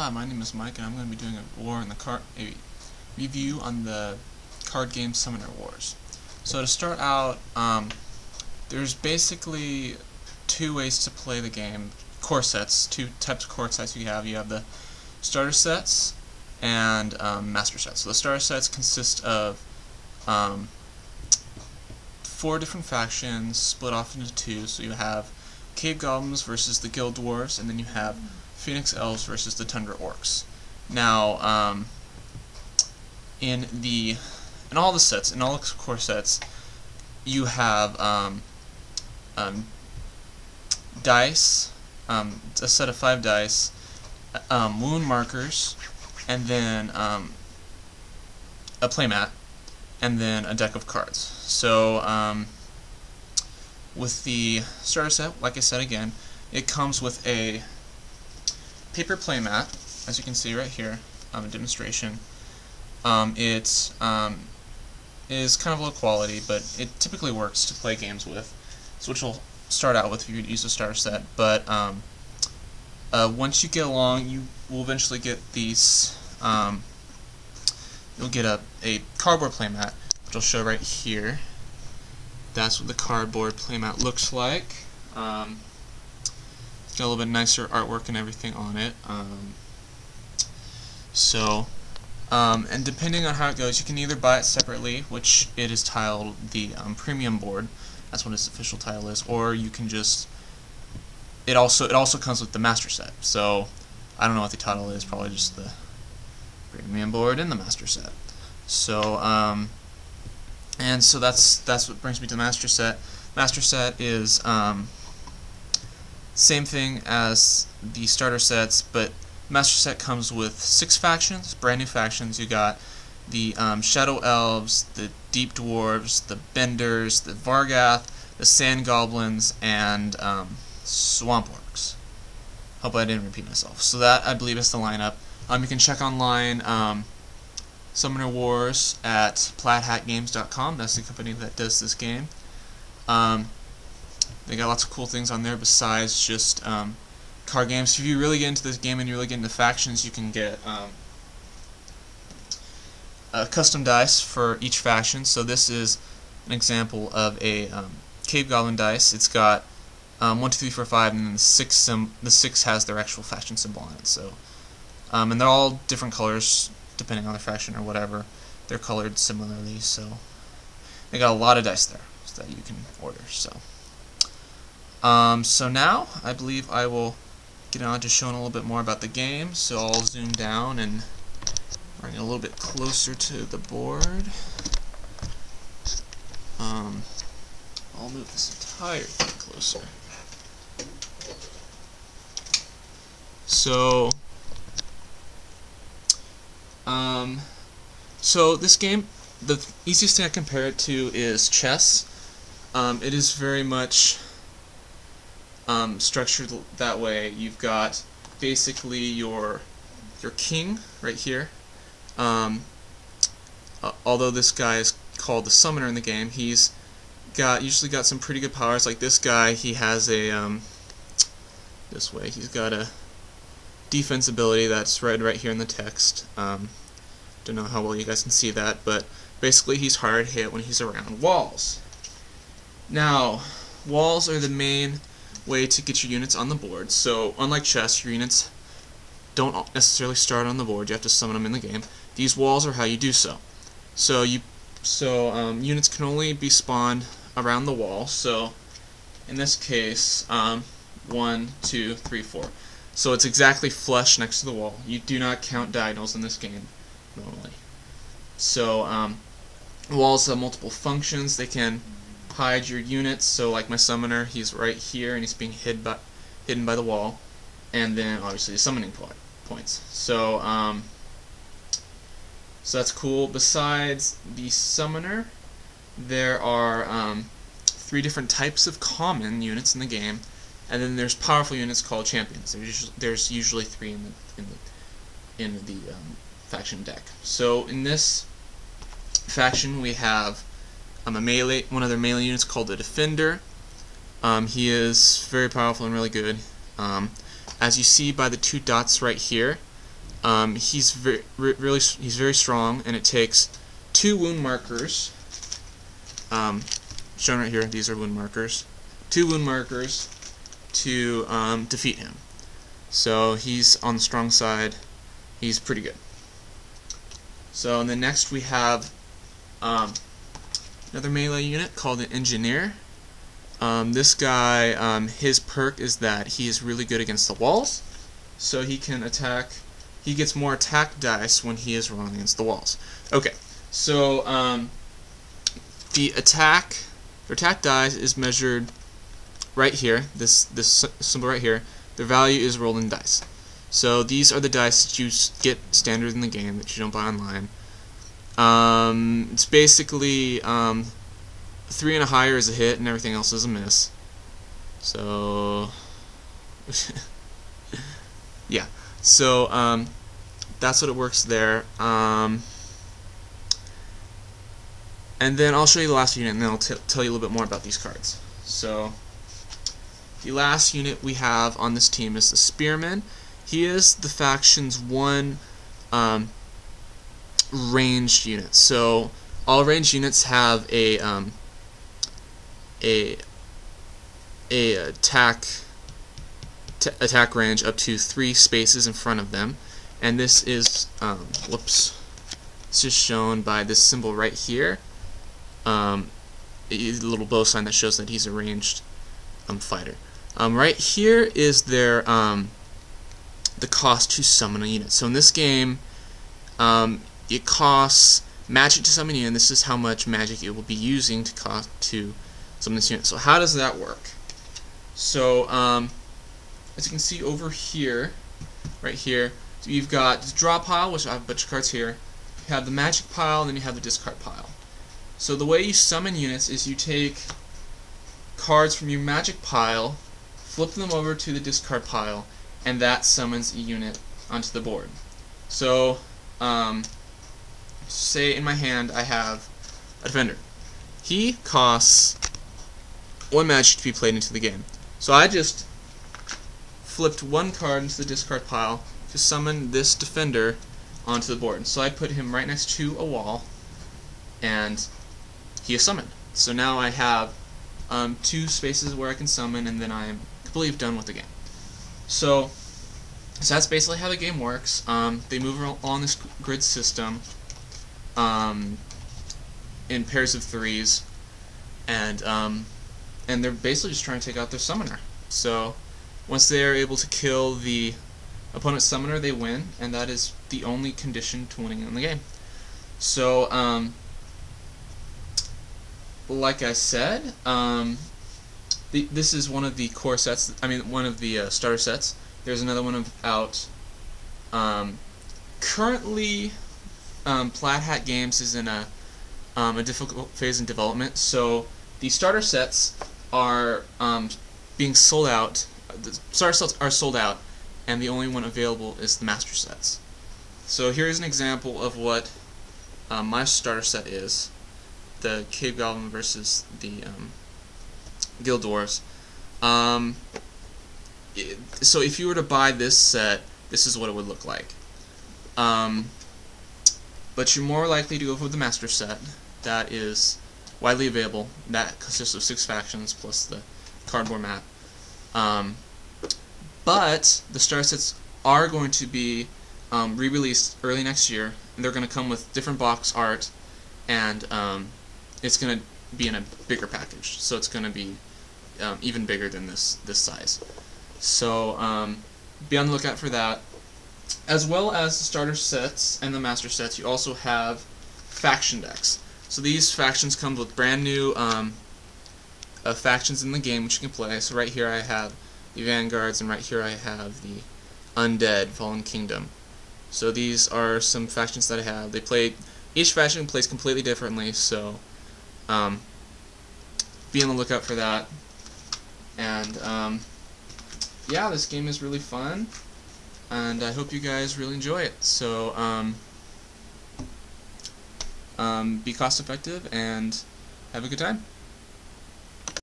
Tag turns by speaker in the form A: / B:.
A: Hi, my name is Mike, and I'm going to be doing a review on the card game Summoner Wars. So to start out, there's basically two ways to play the game. Core sets, two types of core sets you have. You have the starter sets and master sets. So the starter sets consist of 4 different factions split off into 2. So you have Cave Goblins versus the Guild Dwarves, and then you have Phoenix Elves versus the Tundra Orcs. Now, in all the sets, in all the core sets, you have dice, a set of 5 dice, wound markers, and then a playmat, and then a deck of cards. So, with the starter set, like I said again, it comes with a paper playmat, as you can see right here, a demonstration. It is kind of low quality, but it typically works to play games with, so which we'll start out with if you use a starter set. But once you get along, you will eventually get these. You'll get a cardboard playmat, which I'll show right here. That's what the cardboard playmat looks like. It's got a little bit nicer artwork and everything on it. And depending on how it goes, you can either buy it separately, which it is titled the Premium Board. That's what its official title is, or you can just. It also comes with the Master Set. So I don't know what the title is. Probably just the Premium Board and the Master Set. So and so that's what brings me to the Master Set. Master Set is same thing as the starter sets, but Master Set comes with 6 factions, brand new factions. You got the Shadow Elves, the Deep Dwarves, the Benders, the Vargath, the Sand Goblins, and Swamp Orcs. Hope I didn't repeat myself. So that, I believe, is the lineup. You can check online Summoner Wars at PlatHatGames.com. That's the company that does this game. They got lots of cool things on there besides just card games. If you really get into this game and you really get into factions, you can get custom dice for each faction. So this is an example of a Cave Goblin dice. It's got 1, 2, 3, 4, 5, and then the 6 has their actual faction symbol on it. So, and they're all different colors depending on the faction or whatever. They're colored similarly, so they got a lot of dice there that you can order. So now I believe I will get on to showing a little bit more about the game. So I'll zoom down and bring it a little bit closer to the board. I'll move this entire thing closer. So this game, the easiest thing I compare it to is chess. It is very much structured that way. You've got basically your king right here. Although this guy is called the summoner in the game, he's usually got some pretty good powers. Like this guy, he has a this way. He's got a defense ability that's right here in the text. Don't know how well you guys can see that, but basically he's hard hit when he's around walls. Now, walls are the main way to get your units on the board. So unlike chess, your units don't necessarily start on the board. You have to summon them in the game. These walls are how you do so. So units can only be spawned around the wall. So in this case, 1, 2, 3, 4. So it's exactly flush next to the wall. You do not count diagonals in this game normally. So walls have multiple functions. They can hide your units. So like my summoner, he's right here and he's being hidden by the wall. And then obviously the summoning points. So so that's cool. Besides the summoner, there are 3 different types of common units in the game. And then there's powerful units called champions. There's usually 3 in the faction deck. So in this faction we have one of their melee units called the Defender. He is very powerful and really good. As you see by the 2 dots right here, He's very strong, and it takes 2 wound markers. Shown right here. These are wound markers. 2 wound markers to defeat him. So he's on the strong side. He's pretty good. So and then next we have another melee unit called an Engineer. This guy, his perk is that he is really good against the walls, so he can attack. He gets more attack dice when he is rolling against the walls. Okay, so the attack dice is measured right here. This symbol right here. Their value is rolled in dice. So these are the dice that you get standard in the game that you don't buy online. It's basically 3 and a higher is a hit, and everything else is a miss. So yeah. So that's what it works there. And then I'll show you the last unit, and then I'll tell you a little bit more about these cards. So the last unit we have on this team is the Spearman. He is the faction's one ranged unit. So all ranged units have a attack range up to 3 spaces in front of them, and this is this is shown by this symbol right here, a little bow sign that shows that he's a ranged fighter. Right here is their the cost to summon a unit. So in this game, it costs magic to summon a unit, and this is how much magic it will be using to summon this unit. So how does that work? So as you can see over here, right here, so you've got the draw pile, which I have a bunch of cards here. You have the magic pile, and then you have the discard pile. So the way you summon units is you take cards from your magic pile, flip them over to the discard pile, and that summons a unit onto the board. So say in my hand I have a defender. He costs 1 magic to be played into the game. So I just flipped 1 card into the discard pile to summon this defender onto the board. So I put him right next to a wall, and he is summoned. So now I have 2 spaces where I can summon, and then I am completely done with the game. So that's basically how the game works. They move on this grid system in pairs of 3s, and they're basically just trying to take out their summoner. So once they are able to kill the opponent's summoner, they win, and that is the only condition to winning in the game. So like I said, this is one of the core sets. I mean, one of the starter sets. There's another one out. Currently, Plaid Hat Games is in a difficult phase in development, so the starter sets are being sold out. The starter sets are sold out, and the only one available is the master sets. So here's an example of what my starter set is: the Cave Goblin versus the Guild Dwarves. So if you were to buy this set, this is what it would look like. But you're more likely to go for the master set. That is widely available. That consists of 6 factions plus the cardboard map. But the starter sets are going to be re-released early next year, and they're going to come with different box art, and it's going to be in a bigger package. So it's going to be even bigger than this size. So be on the lookout for that. As well as the starter sets and the master sets, you also have faction decks. So these factions come with brand new factions in the game which you can play. So right here I have the Vanguards, and right here I have the Undead Fallen Kingdom. So these are some factions that I have. Each faction plays completely differently, so be on the lookout for that. And yeah, this game is really fun, and I hope you guys really enjoy it. So be cost effective and have a good time.